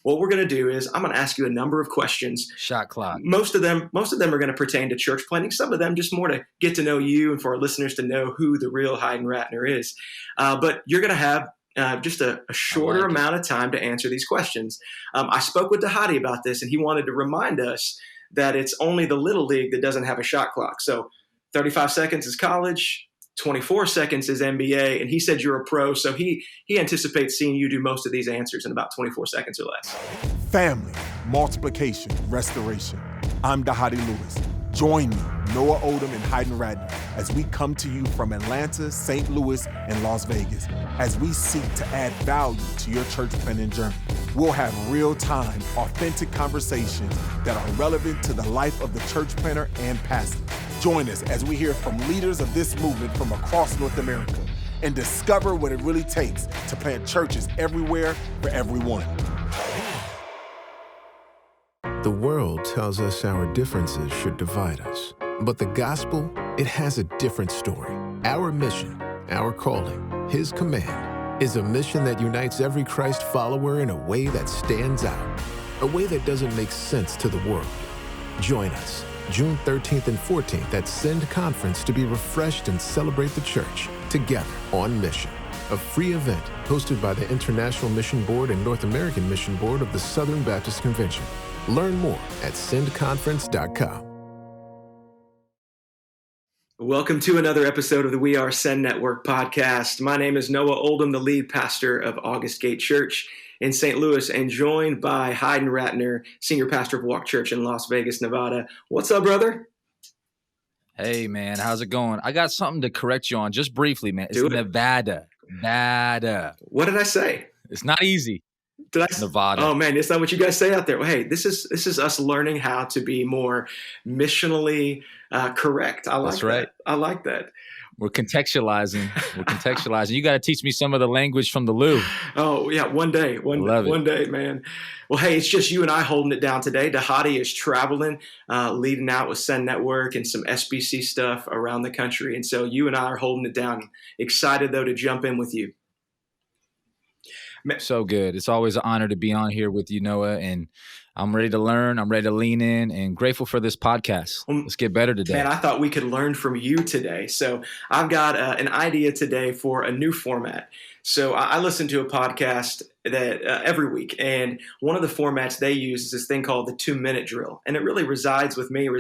What we're going to do is I'm going to ask you a number of questions. Shot clock. Most of them are going to pertain to church planting. Some of them just more to get to know you and for our listeners to know who the real Heiden Ratner is. But you're going to have just a shorter amount of time to answer these questions. I spoke with Dahadi about this, and he wanted to remind us that it's only the Little League that doesn't have a shot clock. So 35 seconds is college, 24 seconds is NBA, and he said you're a pro, so he anticipates seeing you do most of these answers in about 24 seconds or less. Family, multiplication, restoration. I'm Dahadi Lewis. Join me, Noah Oldham and Heiden Ratner, as we come to you from Atlanta, St. Louis, and Las Vegas, as we seek to add value to your church planting journey. We'll have real-time, authentic conversations that are relevant to the life of the church planter and pastor. Join us as we hear from leaders of this movement from across North America and discover what it really takes to plant churches everywhere for everyone. The world tells us our differences should divide us. But the gospel, it has a different story. Our mission, our calling, His command, is a mission that unites every Christ follower in a way that stands out, a way that doesn't make sense to the world. Join us June 13th and 14th at Send Conference to be refreshed and celebrate the church together on mission. A free event hosted by the International Mission Board and North American Mission Board of the Southern Baptist Convention. Learn more at sendconference.com. Welcome to another episode of the We Are Send Network podcast. My name is Noah Oldham, the lead pastor of August Gate Church in St. Louis, and joined by Heiden Ratner, senior pastor of Walk Church in Las Vegas, Nevada. What's up, brother? Hey, man. How's it going? I got something to correct you on just briefly, man. It's Nevada. Nevada. What did I say? It's not easy. Nevada. Oh man, it's not what you guys say out there. Well, hey, this is us learning how to be more missionally correct. I like That's right. that. I like that. We're contextualizing. You got to teach me some of the language from the Lou. Oh yeah, one day, man. Well, hey, it's just you and I holding it down today. Dahadi is traveling, leading out with Send Network and some SBC stuff around the country, and so you and I are holding it down. Excited though to jump in with you. So good. It's always an honor to be on here with you, Noah, and I'm ready to learn. I'm ready to lean in and grateful for this podcast. Let's get better today. Man, I thought we could learn from you today. So I've got an idea today for a new format. So I listen to a podcast that every week, and one of the formats they use is this thing called the 2-minute drill. And it really resounds with me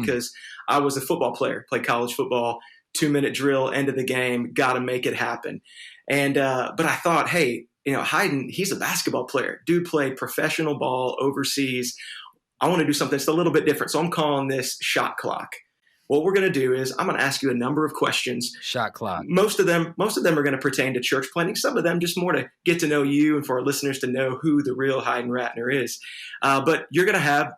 because I was a football player, played college football, 2-minute drill, end of the game, got to make it happen. And but I thought, hey, Heiden, he's a basketball player. Dude played professional ball overseas. I want to do something that's a little bit different. So I'm calling this shot clock. What we're going to do is I'm going to ask you a number of questions. Shot clock. Most of them are going to pertain to church planting. Some of them just more to get to know you and for our listeners to know who the real Heiden Ratner is. But you're going to have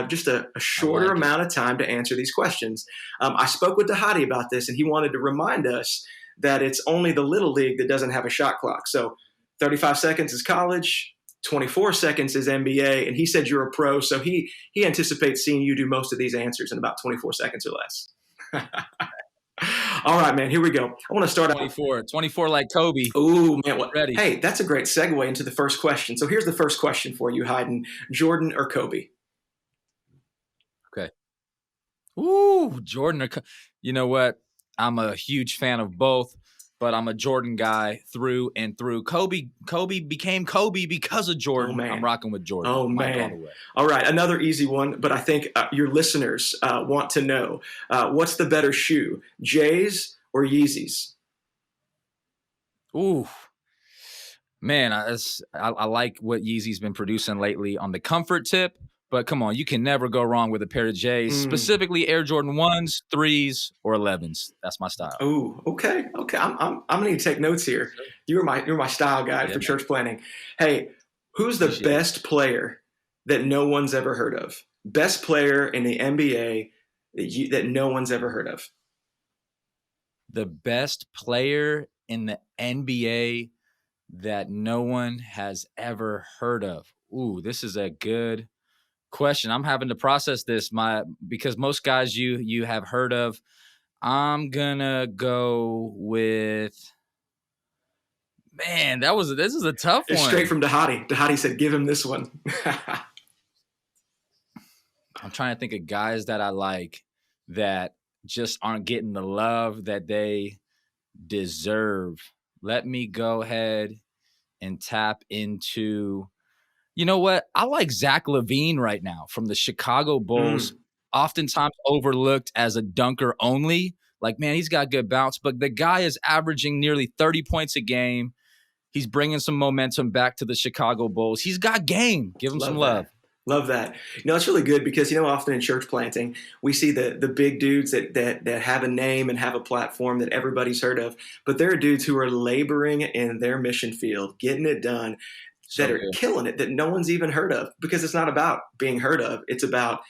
just a shorter amount of time to answer these questions. I spoke with Dahadi about this, and he wanted to remind us that it's only the Little League that doesn't have a shot clock. So 35 seconds is college, 24 seconds is NBA, and he said you're a pro, so he anticipates seeing you do most of these answers in about 24 seconds or less. All right, man, here we go. I want to start 24 like Kobe. Ooh, man, ready. Hey, that's a great segue into the first question. So here's the first question for you, Heiden. Jordan or Kobe? Okay. Ooh, Jordan or Kobe. You know what? I'm a huge fan of both, but I'm a Jordan guy through and through. Kobe became Kobe because of Jordan. Oh, man. I'm rocking with Jordan. Oh, man. All right, another easy one, but I think your listeners want to know, what's the better shoe, J's or Yeezys? Ooh, man, I like what Yeezy's been producing lately on the comfort tip. But come on, you can never go wrong with a pair of J's, specifically Air Jordan 1s, 3s, or 11s. That's my style. Oh, okay. I'm gonna need to take notes here. You're my style guide for church planting. Hey, who's the best player that no one's ever heard of? Best player in the NBA that no one's ever heard of? The best player in the NBA that no one has ever heard of. Ooh, this is a good question. I'm having to process this because most guys you have heard of. I'm gonna go with Man, this is a tough It's one. straight from Dahadi. Dahadi said, give him this one. I'm trying to think of guys that I like that just aren't getting the love that they deserve. Let me go ahead and tap into, you know what? I like Zach LaVine right now from the Chicago Bulls, oftentimes overlooked as a dunker only. Like, man, he's got good bounce, but the guy is averaging nearly 30 points a game. He's bringing some momentum back to the Chicago Bulls. He's got game. Give him some love. Love that. It's really good because, often in church planting, we see the big dudes that have a name and have a platform that everybody's heard of. But there are dudes who are laboring in their mission field, getting it done, that are killing it, that no one's even heard of, because it's not about being heard of. It's about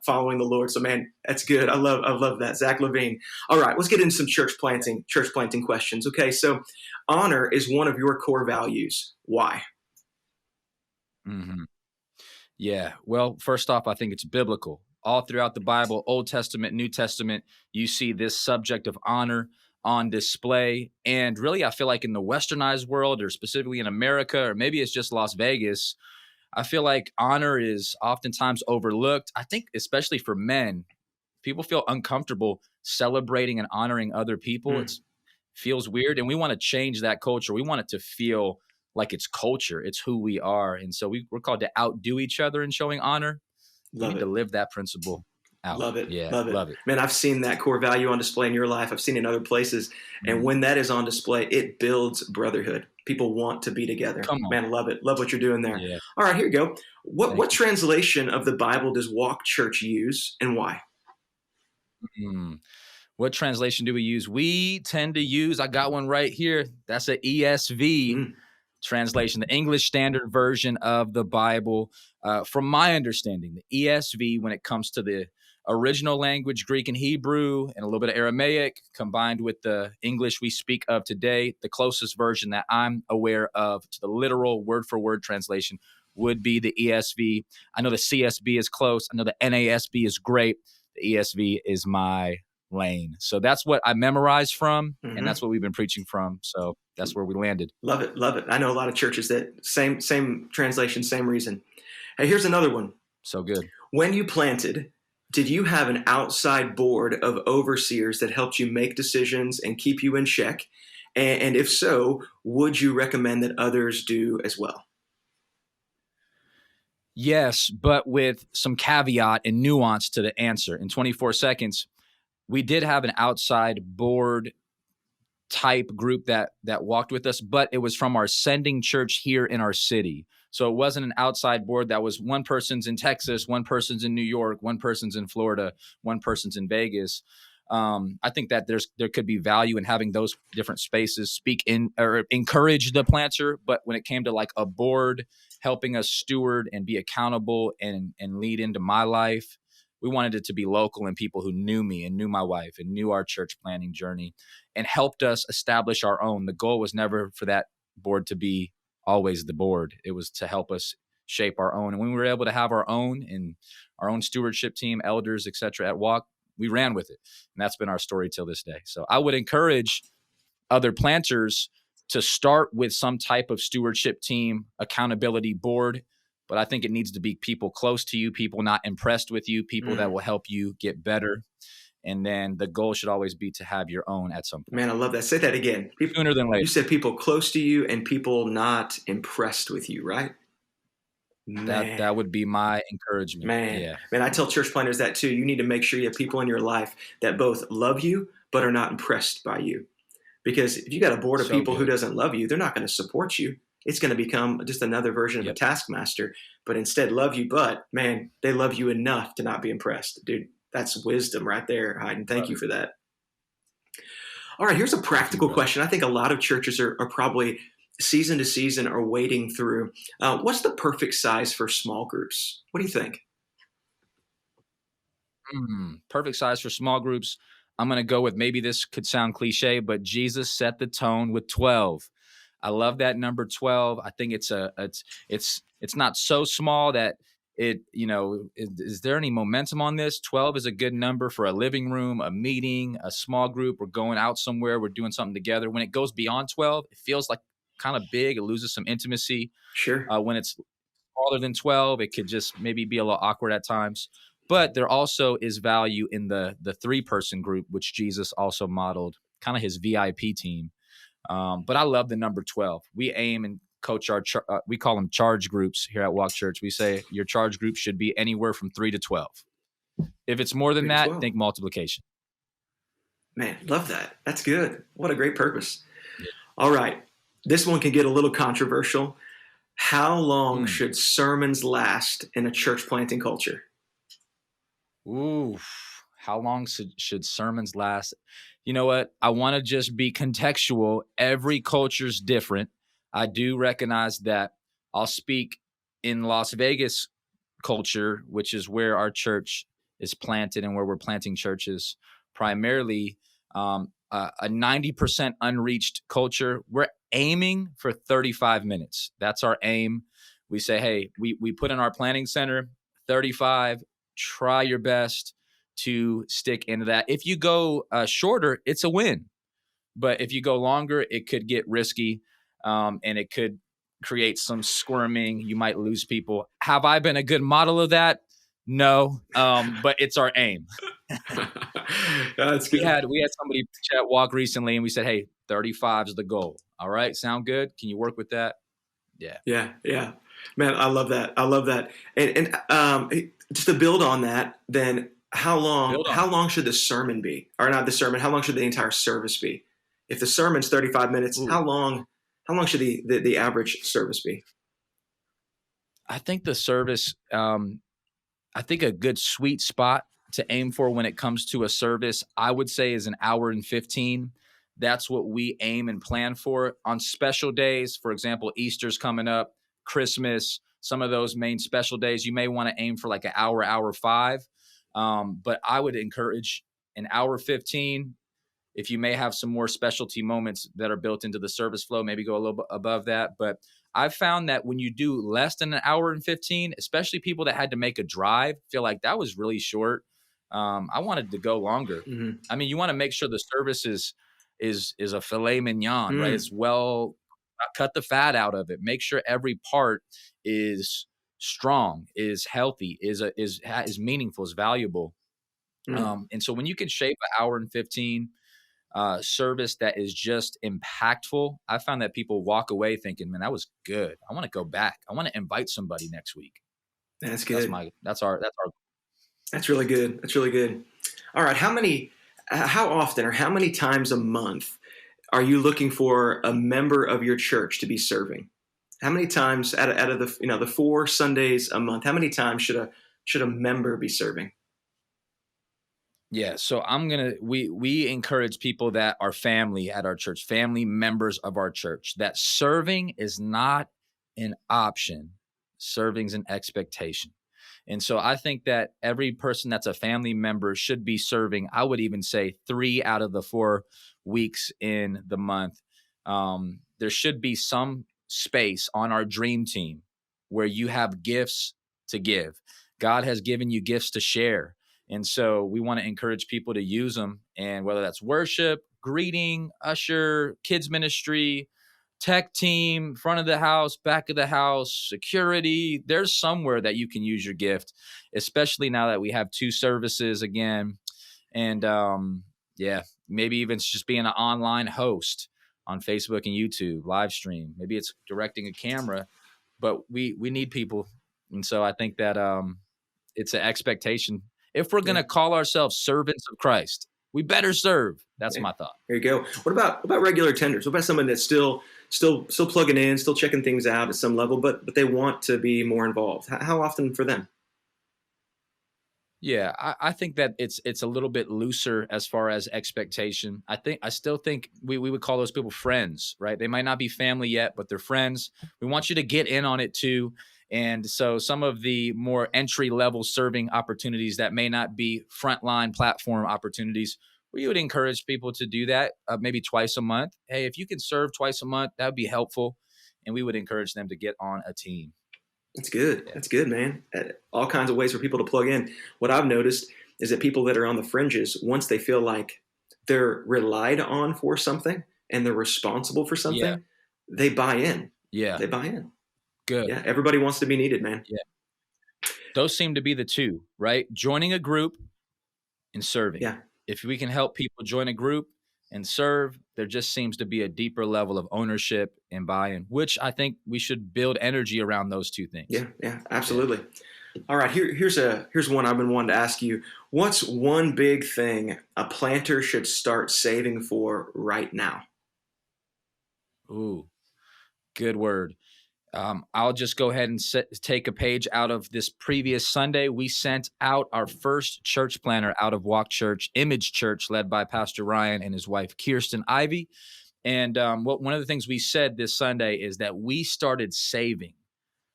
following the Lord. So, man, that's good. I love that. Zach LaVine. All right, let's get into some church planting questions. Okay, so honor is one of your core values. Why? Mm-hmm. Yeah. Well, first off, I think it's biblical. All throughout the Bible, Old Testament, New Testament, you see this subject of honor on display. And really, I feel like in the westernized world, or specifically in America, or maybe it's just Las Vegas, I feel like honor is oftentimes overlooked. I think especially for men, people feel uncomfortable celebrating and honoring other people. It feels weird. And we want to change that culture. We want it to feel like it's culture. It's who we are. And so we're called to outdo each other in showing honor. We need to live that principle out. Love it. Yeah, love it. Man, I've seen that core value on display in your life. I've seen it in other places. And when that is on display, it builds brotherhood. People want to be together. Come on. Man, love it. Love what you're doing there. Yeah. All right, here you go. What translation of the Bible does Walk Church use, and why? What translation do we use? We tend to use, I got one right here. That's an ESV translation, the English Standard Version of the Bible. From my understanding, the ESV, when it comes to the original language, Greek and Hebrew, and a little bit of Aramaic, combined with the English we speak of today, the closest version that I'm aware of to the literal word-for-word translation would be the ESV. I know the CSB is close. I know the NASB is great. The ESV is my lane. So that's what I memorized from, and that's what we've been preaching from. So that's where we landed. Love it. Love it. I know a lot of churches that same translation, same reason. Hey, here's another one. So good. When you planted, did you have an outside board of overseers that helped you make decisions and keep you in check? And if so, would you recommend that others do as well? Yes, but with some caveat and nuance to the answer. In 24 seconds, we did have an outside board type group that walked with us, but it was from our sending church here in our city. So it wasn't an outside board that was one person's in Texas, one person's in New York, one person's in Florida, one person's in Vegas. I think that there could be value in having those different spaces speak in or encourage the planter. But when it came to like a board helping us steward and be accountable and lead into my life, we wanted it to be local and people who knew me and knew my wife and knew our church planning journey and helped us establish our own. The goal was never for that board to be always the board. It was to help us shape our own. And when we were able to have our own and our own stewardship team, elders, et cetera, at Walk, we ran with it. And that's been our story till this day. So I would encourage other planters to start with some type of stewardship team, accountability board. But I think it needs to be people close to you, people not impressed with you, people that will help you get better. And then the goal should always be to have your own at some point. Man, I love that. Say that again. Sooner than later. You said people close to you and people not impressed with you, right? That would be my encouragement. Man, I tell church planners that too. You need to make sure you have people in your life that both love you but are not impressed by you. Because if you got a board of people who doesn't love you, they're not going to support you. It's going to become just another version of a taskmaster, but instead love you. But man, they love you enough to not be impressed. Dude, that's wisdom right there, Heiden. Thank you for that. All right, here's a practical question. I think a lot of churches are probably season to season are wading through. What's the perfect size for small groups? What do you think? Perfect size for small groups. I'm going to go with, maybe this could sound cliche, but Jesus set the tone with 12. I love that number 12. I think it's not so small that it, is there any momentum on this? 12 is a good number for a living room, a meeting, a small group. We're going out somewhere. We're doing something together. When it goes beyond 12, it feels like kind of big. It loses some intimacy. Sure. When it's smaller than 12, it could just maybe be a little awkward at times. But there also is value in the 3-person group, which Jesus also modeled, kind of his VIP team. But I love the number 12. We aim and coach we call them charge groups here at Walk Church. We say your charge group should be anywhere from 3 to 12. If it's more than that, 12. think multiplication. Man, love that. That's good. What a great purpose. All right. This one can get a little controversial. How long should sermons last in a church planting culture? Ooh, how long should sermons last? You know what? I want to just be contextual. Every culture's different. I do recognize that. I'll speak in Las Vegas culture, which is where our church is planted and where we're planting churches primarily. A 90% unreached culture. We're aiming for 35 minutes. That's our aim. We say, hey, we put in our planning center 35. Try your best to stick into that. If you go shorter, it's a win. But if you go longer, it could get risky, and it could create some squirming. You might lose people. Have I been a good model of that? No, but it's our aim. That's good. We had somebody chat Walk recently, and we said, hey, 35 is the goal. All right, sound good? Can you work with that? Yeah. Man, I love that. And just to build on that, then how long should the sermon be? Or not the sermon, how long should the entire service be? If the sermon's 35 minutes, how long should the average service be? I think the service, I think a good sweet spot to aim for when it comes to a service, I would say, is an hour and 15. That's what we aim and plan for. On special days, for example, Easter's coming up, Christmas, some of those main special days, you may want to aim for like an hour 5. But I would encourage an hour 15. If you may have some more specialty moments that are built into the service flow, maybe go a little bit above that. But I've found that when you do less than an hour and 15, especially people that had to make a drive, feel like that was really short. I wanted to go longer. Mm-hmm. I mean, you want to make sure the service is a filet mignon, right? It's well, cut the fat out of it. Make sure every part is strong, is healthy, is meaningful, is valuable. And so when you can shape an hour and 15 service that is just impactful, I found that people walk away thinking, man, that was good. I want to go back. I want to invite somebody next week. That's good. That's our. That's really good. That's really good. All right. How often or how many times a month are you looking for a member of your church to be serving? How many times out of the 4 Sundays a month, how many times should a member be serving? Yeah. So we encourage people that are family at our church, family members of our church, that serving is not an option. Serving's an expectation. And so I think that every person that's a family member should be serving. I would even say 3 out of the 4 weeks in the month. There should be some space on our dream team where you have gifts to give. God has given you gifts to share. And so we want to encourage people to use them. And whether that's worship, greeting, usher, kids ministry, tech team, front of the house, back of the house, security, there's somewhere that you can use your gift, especially now that we have 2 services again. And maybe even just being an online host on Facebook and YouTube, live stream. Maybe it's directing a camera, but we need people. And so I think that it's an expectation. If we're going to call ourselves servants of Christ, we better serve. That's my thought. There you go. What about regular attenders? What about someone that's still plugging in, still checking things out at some level, but they want to be more involved? How often for them? Yeah, I think that it's a little bit looser as far as expectation. I still think we would call those people friends, right? They might not be family yet, but they're friends. We want you to get in on it too. And so some of the more entry-level serving opportunities that may not be frontline platform opportunities, we would encourage people to do that maybe twice a month. Hey, if you can serve twice a month, that would be helpful. And we would encourage them to get on a team. That's good. Yeah. That's good, man. All kinds of ways for people to plug in. What I've noticed is that people that are on the fringes, once they feel like they're relied on for something and they're responsible for something, they buy in. Yeah. They buy in. Good. Yeah. Everybody wants to be needed, man. Yeah. Those seem to be the two, right? Joining a group and serving. Yeah. If we can help people join a group and serve, there just seems to be a deeper level of ownership and buy-in, which I think we should build energy around those two things. Yeah, absolutely. Yeah. All right, here's one I've been wanting to ask you. What's one big thing a planter should start saving for right now? Ooh, good word. I'll just go ahead and take a page out of this previous Sunday. We sent out our first church planner out of Walk Church, Image Church, led by Pastor Ryan and his wife, Kirsten Ivy. And one of the things we said this Sunday is that we started saving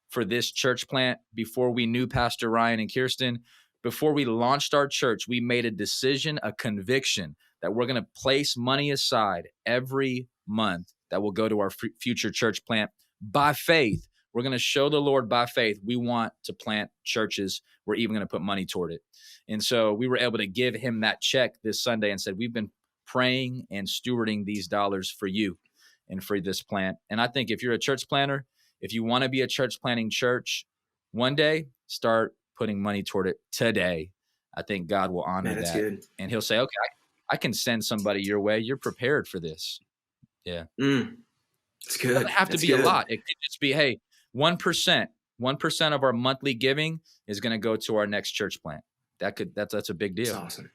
for this church plant before we knew Pastor Ryan and Kirsten. Before we launched our church, we made a decision, a conviction that we're going to place money aside every month that will go to our future church plant. By faith, we're going to show the Lord by faith we want to plant churches. We're even going to put money toward it. And so we were able to give him that check this Sunday and said, we've been praying and stewarding these dollars for you and for this plant. And I think if you're a church planter, if you want to be a church planting church one day, start putting money toward it today. I think God will honor that. Good. And he'll say, okay, I can send somebody your way. You're prepared for this. Yeah. It's good. It doesn't have to be a lot. It could just be, hey, 1% of our monthly giving is going to go to our next church plant. That's a big deal. That's awesome.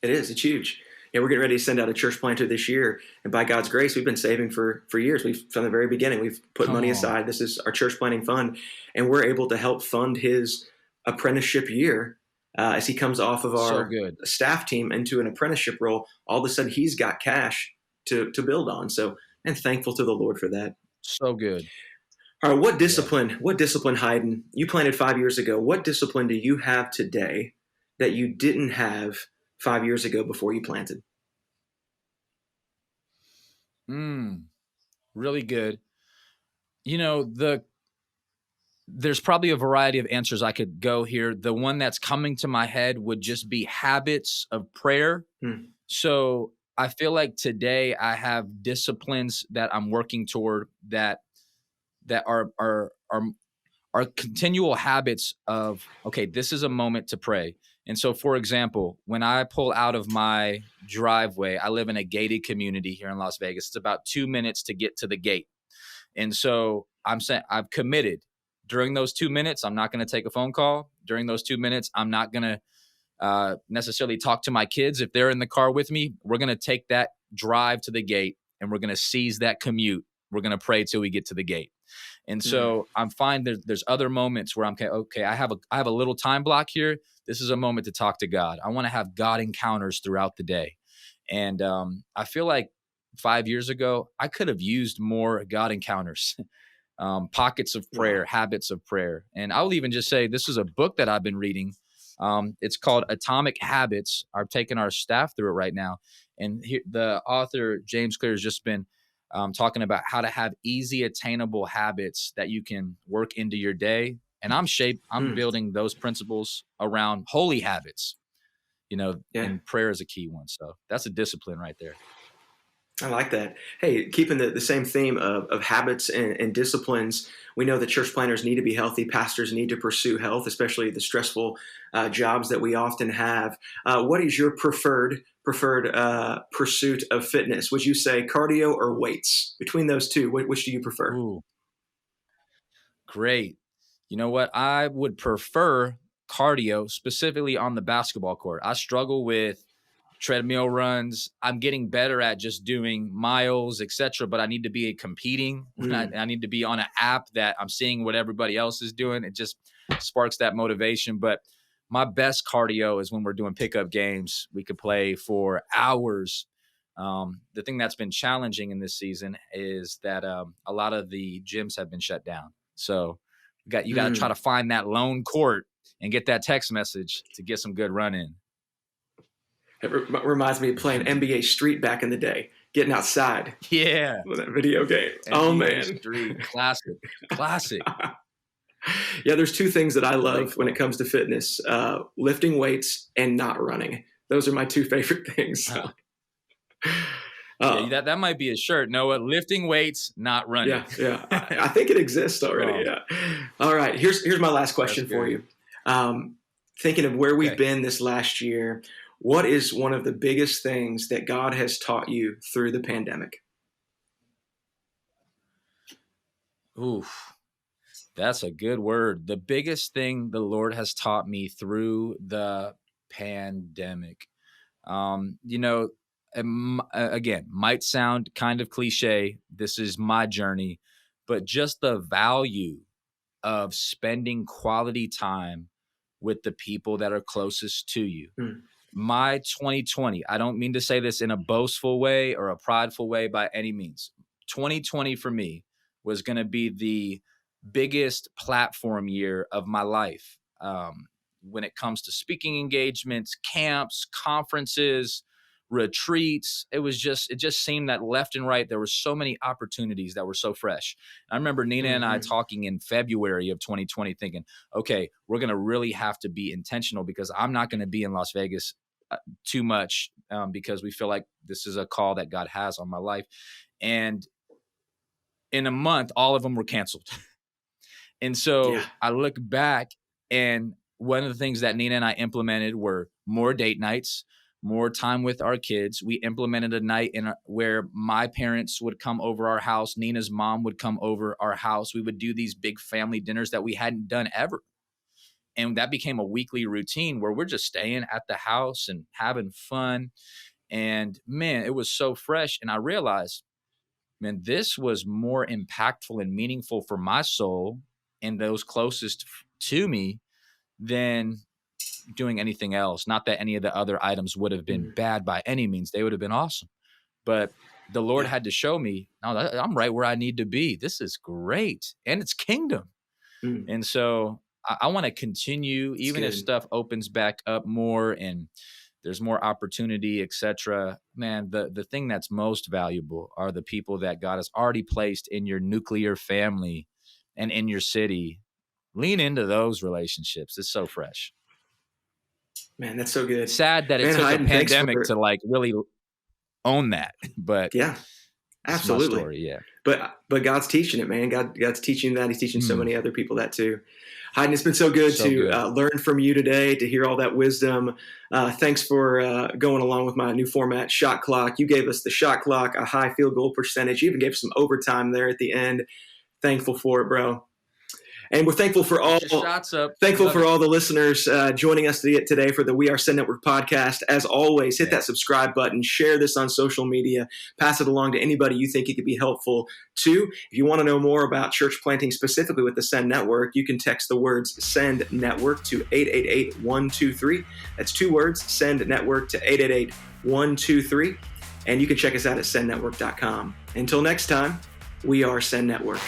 It is. It's huge. Yeah, we're getting ready to send out a church planter this year. And by God's grace, we've been saving for years. From the very beginning, we've put money aside. This is our church planting fund. And we're able to help fund his apprenticeship year as he comes off of our staff team into an apprenticeship role. All of a sudden, he's got cash to build on. So, and thankful to the Lord for that. So good. All right, what discipline, Heiden, you planted 5 years ago. What discipline do you have today that you didn't have 5 years ago before you planted? Really good. You know, there's probably a variety of answers I could go here. The one that's coming to my head would just be habits of prayer. So I feel like today I have disciplines that I'm working toward that are continual habits of, okay, this is a moment to pray. And so, for example, when I pull out of my driveway, I live in a gated community here in Las Vegas. It's about 2 minutes to get to the gate. And so I'm saying I've committed during those 2 minutes. I'm not going to take a phone call. During those 2 minutes, I'm not going to necessarily talk to my kids. If they're in the car with me, we're going to take that drive to the gate and we're going to seize that commute. We're going to pray till we get to the gate. And so I'm fine. There's other moments where I'm okay. I have a little time block here. This is a moment to talk to God. I want to have God encounters throughout the day. And I feel like 5 years ago, I could have used more God encounters, pockets of prayer, habits of prayer. And I'll even just say, this is a book that I've been reading. It's called Atomic Habits. I've taken our staff through it right now. And the author, James Clear, has just been talking about how to have easy, attainable habits that you can work into your day. And I'm building those principles around holy habits, and prayer is a key one. So that's a discipline right there. I like that. Hey, keeping the same theme of habits and disciplines, we know that church planners need to be healthy. Pastors need to pursue health, especially the stressful jobs that we often have. What is your preferred pursuit of fitness? Would you say cardio or weights? Between those two, which do you prefer? Ooh, great. You know what? I would prefer cardio, specifically on the basketball court. I struggle with treadmill runs. I'm getting better at just doing miles, etc. But I need to be competing. I need to be on an app that I'm seeing what everybody else is doing. It just sparks that motivation. But my best cardio is when we're doing pickup games. We could play for hours. The thing that's been challenging in this season is that a lot of the gyms have been shut down. So you got to try to find that lone court and get that text message to get some good run in. It reminds me of playing NBA Street back in the day, getting outside. Yeah. With that video game. NBA man. Street. Classic. Yeah, there's two things that I love when it comes to fitness, lifting weights and not running. Those are my two favorite things. Yeah, that might be a shirt, Noah. Lifting weights, not running. Yeah. I think it exists already. Yeah. All right. Here's my last question for you. Thinking of where we've been this last year, what is one of the biggest things that God has taught you through the pandemic? Oof, that's a good word. The biggest thing the Lord has taught me through the pandemic. Again, might sound kind of cliche. This is my journey, but just the value of spending quality time with the people that are closest to you. My 2020, I don't mean to say this in a boastful way or a prideful way by any means. 2020 for me was going to be the biggest platform year of my life. When it comes to speaking engagements, camps, conferences, retreats, it just seemed that left and right, there were so many opportunities that were so fresh. I remember Nina and I talking in February of 2020 thinking, okay, we're going to really have to be intentional because I'm not going to be in Las Vegas too much because we feel like this is a call that God has on my life. And in a month, all of them were canceled. And so I look back, and one of the things that Nina and I implemented were more date nights, more time with our kids. We implemented a night where my parents would come over our house. Nina's mom would come over our house. We would do these big family dinners that we hadn't done ever. And that became a weekly routine where we're just staying at the house and having fun. And man, it was so fresh. And I realized, man, this was more impactful and meaningful for my soul and those closest to me than doing anything else. Not that any of the other items would have been bad by any means. They would have been awesome. But the Lord had to show me, no, I'm right where I need to be. This is great. And it's kingdom. And so I want to continue, even if stuff opens back up more and there's more opportunity, etc. Man, the thing that's most valuable are the people that God has already placed in your nuclear family and in your city. Lean into those relationships. It's so fresh. Man, that's so good. Sad that it took a pandemic to like really own that, but yeah, absolutely. Story, yeah. But God's teaching it, man. God's teaching that. He's teaching so many other people that too. Heiden, it's been so good to learn from you today, to hear all that wisdom. Thanks for going along with my new format, Shot Clock. You gave us the shot clock, a high field goal percentage. You even gave some overtime there at the end. Thankful for it, bro. And we're thankful for all the listeners joining us today for the We Are Send Network podcast. As always, hit that subscribe button, share this on social media, pass it along to anybody you think it could be helpful to. If you want to know more about church planting specifically with the Send Network, you can text the words Send Network to 888-123. That's 2 words, Send Network to 888-123. And you can check us out at sendnetwork.com. Until next time, we are Send Network.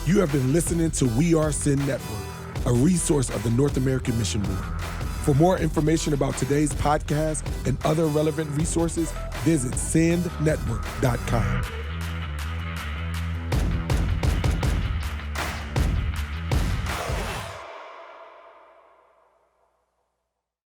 You have been listening to We Are Send Network, a resource of the North American Mission Movement. For more information about today's podcast and other relevant resources, visit sendnetwork.com.